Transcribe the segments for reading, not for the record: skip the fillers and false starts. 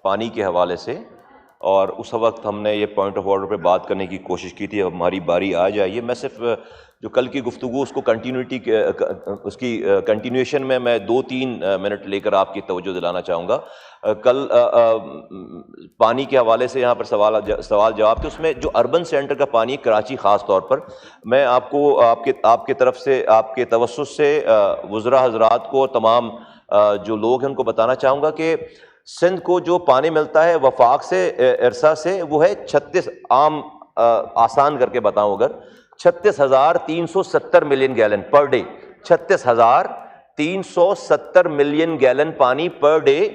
پانی کے حوالے سے، اور اس وقت ہم نے یہ پوائنٹ آف آرڈر پہ بات کرنے کی کوشش کی تھی. اب ہماری باری آ جائیے. میں صرف جو کل کی گفتگو اس کو اس کی کنٹینیوشن میں 2-3 منٹ لے کر آپ کی توجہ دلانا چاہوں گا. کل پانی کے حوالے سے یہاں پر سوال جواب تھے. اس میں جو اربن سینٹر کا پانی ہے کراچی خاص طور پر، میں آپ کو آپ کے طرف سے آپ کے توسط سے وزراء حضرات کو، تمام جو لوگ ہیں ان کو بتانا چاہوں گا کہ سندھ کو جو پانی ملتا ہے وفاق سے، ارسا سے، وہ ہے 36 عام، آسان کر کے بتاؤں اگر 36,370 million gallon per day. 36,370 million gallon پانی پر ڈے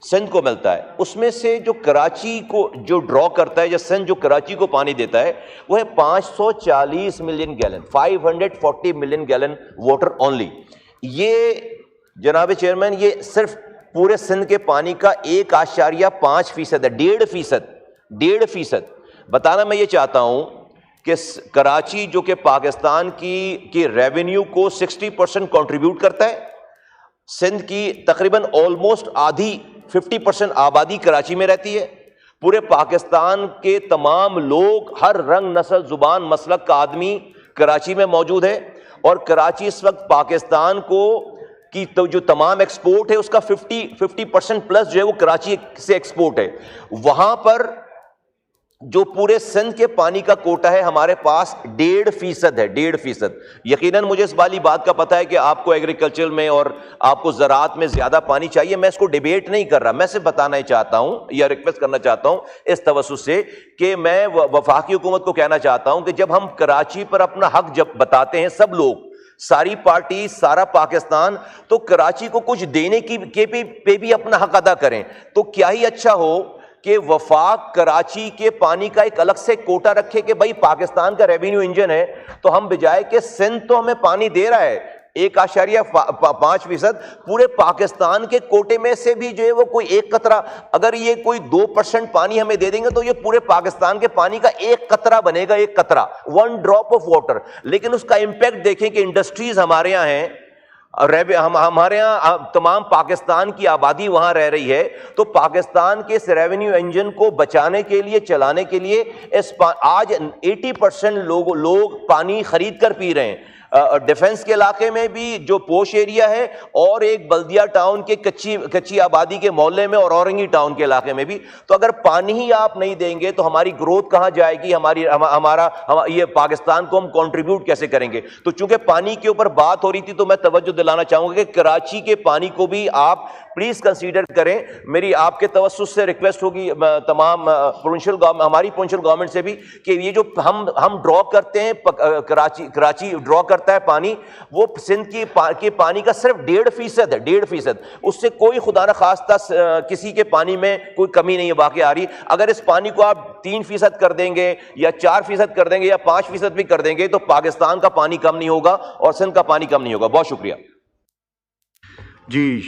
سندھ کو ملتا ہے. اس میں سے جو کراچی کو جو ڈرا کرتا ہے، یا سندھ جو کراچی کو پانی دیتا ہے، وہ ہے 540 million gallon, 540 million gallon water only. یہ جناب چیئرمین، یہ صرف پورے سندھ کے پانی کا 1.5% ہے. 1.5%. بتانا میں یہ چاہتا ہوں کہ کراچی جو کہ پاکستان کی ریونیو کو 60% کنٹریبیوٹ کرتا ہے، سندھ کی تقریباً آلموسٹ آدھی 50% آبادی کراچی میں رہتی ہے. پورے پاکستان کے تمام لوگ، ہر رنگ، نسل، زبان، مسلک کا آدمی کراچی میں موجود ہے. اور کراچی اس وقت پاکستان کو کی تو جو تمام ایکسپورٹ ہے اس کا 50% پلس جو ہے وہ کراچی سے ایکسپورٹ ہے. وہاں پر جو پورے سندھ کے پانی کا کوٹا ہے ہمارے پاس 1.5% ہے. 1.5%. یقیناً مجھے اس والی بات کا پتہ ہے کہ آپ کو ایگریکلچر میں اور آپ کو زراعت میں زیادہ پانی چاہیے. میں اس کو ڈیبیٹ نہیں کر رہا، میں صرف بتانا ہی چاہتا ہوں یا ریکویسٹ کرنا چاہتا ہوں اس توسط سے کہ میں وفاقی حکومت کو کہنا چاہتا ہوں کہ جب ہم کراچی پر اپنا حق جب بتاتے ہیں، سب لوگ، ساری پارٹی، سارا پاکستان، تو کراچی کو کچھ دینے پہ بھی اپنا حق ادا کریں. تو کیا ہی اچھا ہو کہ وفاق کراچی کے پانی کا ایک الگ سے کوٹا رکھے کہ بھائی پاکستان کا ریونیو انجن ہے، تو ہم بجائے کہ سندھ تو ہمیں پانی دے رہا ہے 1.5%، پورے پاکستان کے کوٹے میں سے بھی جو ہے وہ کوئی ایک قطرہ، اگر یہ کوئی 2% پانی ہمیں دے دیں گے تو یہ پورے پاکستان کے پانی کا ایک قطرہ بنے گا. ایک قطرہ، 1 ڈراپ آف واٹر. لیکن اس کا امپیکٹ دیکھیں کہ انڈسٹریز ہمارے یہاں ہیں، ہمارے ہاں تمام پاکستان کی آبادی وہاں رہ رہی ہے. تو پاکستان کے اس ریونیو انجن کو بچانے کے لیے، چلانے کے لیے، آج 80% لوگ پانی خرید کر پی رہے ہیں. ڈیفنس کے علاقے میں بھی جو پوش ایریا ہے، اور ایک بلدیہ ٹاؤن کے کچی آبادی کے محلے میں، اور اورنگی ٹاؤن کے علاقے میں بھی. تو اگر پانی ہی آپ نہیں دیں گے تو ہماری گروتھ کہاں جائے گی؟ یہ پاکستان کو ہم کنٹریبیوٹ کیسے کریں گے؟ تو چونکہ پانی کے اوپر بات ہو رہی تھی تو میں توجہ دلانا چاہوں گا کہ کراچی کے پانی کو بھی آپ پلیز کنسیڈر کریں. میری آپ کے توسط سے ریکویسٹ ہوگی تمام ہماری پروونشل گورنمنٹ سے بھی کہ یہ جو ہم ڈرا کرتے ہیں، کراچی ڈرا کرتا ہے پانی، وہ سندھ کے پانی کا صرف 1.5% ہے. 1.5%. اس سے کوئی خدا نخواستہ کسی کے پانی میں کوئی کمی نہیں واقع آ رہی. اگر اس پانی کو آپ 3% کر دیں گے، یا 4% کر دیں گے، یا 5% بھی کر دیں گے، تو پاکستان کا پانی کم نہیں ہوگا اور سندھ کا پانی کم نہیں ہوگا. بہت شکریہ. جی